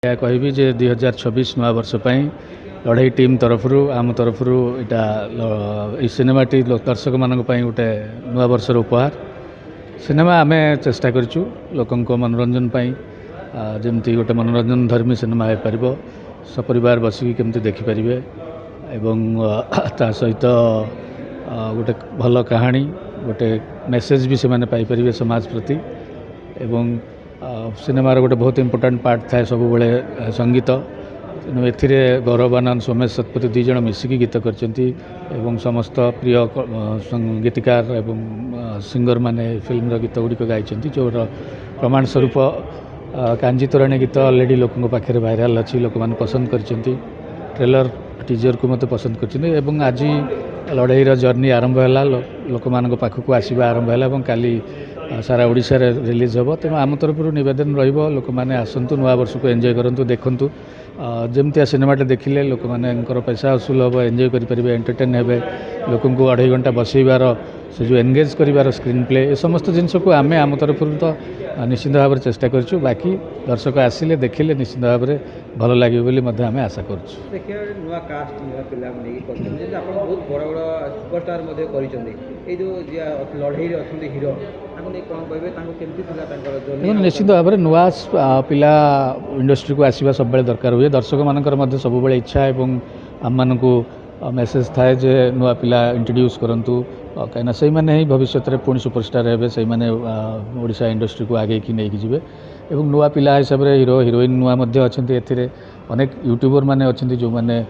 या कहबी जे 2026 नया वर्ष लड़ाई टीम तरफ आम तरफ यहाँ सिनेमाटी दर्शक मान गोटे नया वर्षर उपहार सिनेमा आम चेष्टा करूँ लोक मनोरंजन जमती गोटे मनोरंजन धर्मी सिनेमा हो पार सपरिवार बसिक केमती देखिपारे एवं ता सहित गोटे भल कहानी गोटे मेसेज भी से पाइपर समाज प्रति एवं सिनेमार गोटे बहुत इंपोर्टेंट पार्ट थाए सब बेले संगीत तेणु ए गौरवानंद सोमेश शतपथी दुई जन मिसिकी गीत करचंती एवं समस्त प्रिय गीतकार एवं सिंगर माने फिल्म गीत गुड़िक गाई जो प्रमाण स्वरूप कांजी तोराणी गीत ऑलरेडी लोकों पाखे भाइराल अच्छी लोक मैंने पसंद करचंती ट्रेलर टीजर को मत पसंद करचंती एवं आज लड़ाईर जर्नी आरंभ है लोक मान पाखक आसवा आरंभ है काली सारा ओडिशा रे रिलीज हम तेणु आम तरफ नवेदन रोक मैंने आसतु नया वर्ष को एंजॉय करूँ देखूँ जमती सिनेमाटे देखिले लोक मानकर पैसा वसूल हम एंजॉय करेंगे एंटरटेन हे लोक 2.5 घंटा बसइबार से जो एंगेज कर स्क्रीन प्ले ए समस्त जिनस को आम आम तरफ तो निश्चित भाव में चेष्टा करूँ बाकी दर्शक आसिले देखिले निश्चित भाव में भल लगे बोली आम आशा कर निश्चित भाव में नुआ पिला इंडस्ट्री को आसवा सब दरकार हुए दर्शक मानकर सब इच्छा एवं आम मानक मेसेज थाए जे नुआ पिला इंट्रोड्यूस करंतु कहीं से ही भविष्य में पुणी सुपरस्टार हे से ओडिशा इंडस्ट्री को आगे की नहीं जी एवं नुआ पिला हिसाब से हीरो हिरोइन नुआ अच्छा अनेक यूट्यूबर मैंने अच्छा जो मैंने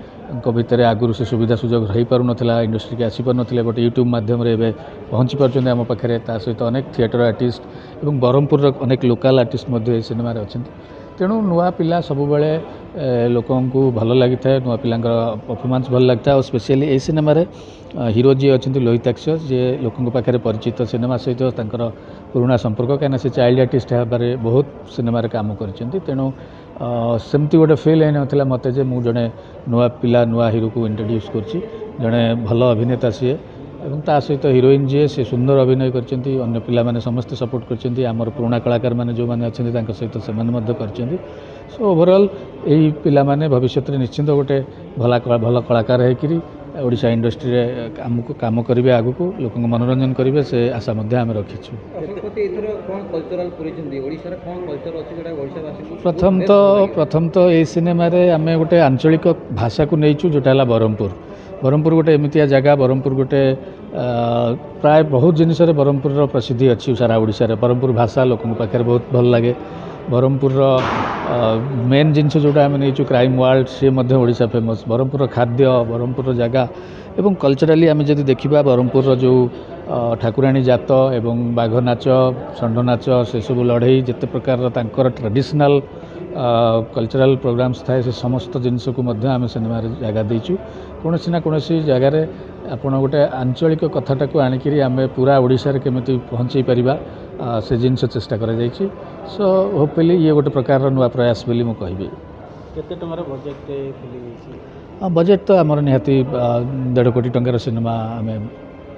भितर आगुरी से सुविधा सुजोग हो पार ना इंडस्ट्री के आसी पार ना बट यूट्यूब मध्यम पहुँची पार्टी आम पाखे सहित अनेक थिएटर आर्टिस्ट और ब्रह्मपुर अनेक लोकल आर्टिस्ट सिनेमा अच्छा तेणु नुआ पिला सब बेले लोक भल लगी था नुआ पिला परफॉर्मेंस भल लगता है और स्पेशली ये सिनेमा हीरो जी अच्छा लोहिताक्ष जे लोक पाखे परिचित सिनेमा सहित पुराना संपर्क कहीं से चाइल्ड आर्टिस्ट होबार बहुत सिनेमा काम करेणु सेमती गोटे फिल होना मत जे मु जड़े नुआ पिला नुआ हीरो को इंट्रोड्यूस कर जड़े भल अभिनेता सी एवं ता सहित हिरोइन जी से सुंदर अभिनय करछंती अन्य पिला माने समस्त सपोर्ट करछंती आमर पुराना कलाकार माने जो माने अच्छे तांका सहित से माने करछंती सो ओवरऑल यही पिला माने भविष्य में निश्चिंत गोटे भल कलाकार है ओडिशा इंडस्ट्री रे काम करेंगे आगु को लोक मनोरंजन करेंगे से आशा आम रखीचु प्रथम तो ये सिनेमा आम गोटे आंचलिक भाषा को नहीं जोटा ब्रह्मपुर गोटे एमतिया जगह ब्रह्मपुर गोटे प्राय बहुत जिनस ब्रह्मपुर प्रसिद्धि अच्छी सारा ओडिशा रे ब्रह्मपुर भाषा लोक पाखे बहुत भल लगे ब्रह्मपुर मेन जिनस जोटा आम नहीं क्राइम वर्ल्ड सी ओडिशा फेमस ब्रह्मपुर खाद्य ब्रह्मपुर जगह एवं कल्चराली आम जब देखा ब्रह्मपुर जो ठाकुराणी जात एवं बाघ नाच षंढ नाच से सब लड़ई जिते प्रकार ट्रेडिशनल कल्चरल प्रोग्राम्स थाए से समस्त जिनस को आम सिनेमा जगह देचु कौन ना कौन जगार आपड़ गोटे आंचलिक कथाटा को आणिक आम पूरा ओडिशा रे केमिति पहुँचे पारिबा से जिनस चेष्टा करा जायछि सो होपफुली ये गोटे प्रकार नुआ प्रयास बोली मु कहबी केते टंकार बजेट फिल्म बजेट तो आमर निहाती 1.5 कोटी टंकार सिनेमा आम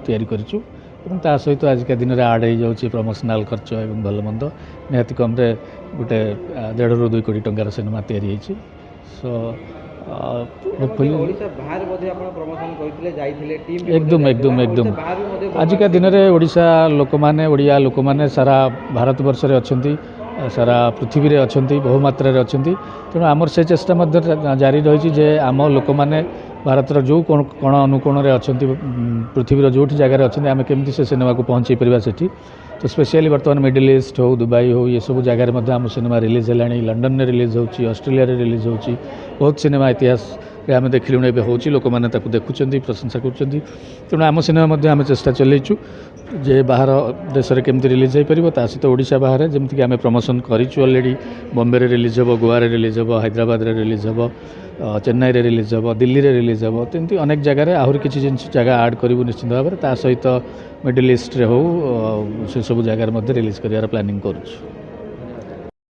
तैयारी करिछु और ता सहित आजिका दिन में आड हो जाऊँगी प्रमोशनाल खर्च और भल मंद निहाती कम गोटे 1.5 ରୁ 2 कोटी टंकार सिनेमा तैयारी होती सो एकदम एकदम एकदम आजिका दिन में ओडिशा लोक मैंने ओडिया लोक मैंने सारा भारत वर्ष रे अच्छी सारा पृथ्वी रे अच्छी बहुमात्रा अच्छा तेणु आमर से चेष्टा जारी रही जे आम लोक मैंने भारतर जो कोण अनुकोण अच्छा पृथ्वीर जो जगार अच्छे आम केमती से सिनेमा को पहुँचे पारा से तो स्पेशली बर्तमान मिडिल ईस्ट हो दुबई हो ये सब जगार आम सिनेमा रिलीज है लंडन में रिलीज हो ऑस्ट्रेलिया रे रिलीज हो बहुत सिनेमा इतिहास आम देखिलु हो लोक मैंने देखुं प्रशंसा कर तेणु आम सिनेमा आम चेष्टा चलैचु जे बाहर देश में केमती रिलीज हो पार सहित ओडिशा बाहर जमीक आम प्रमोशन करूँ ऑलरेडी बॉम्बे रे रिलीज हम गोवा रे रिलीज हम हैदराबाद रे रिलीज हम चेन्नई रे रिलीज हम दिल्ली रे रिलीज हम तमती अनेक जगह आहरी किसी जिन जगह आड करूँ निश्चित भाव में ता सहित मिडिल ईस्ट रे हो से सब जगार रिलीज कर प्लानिंग करूँ।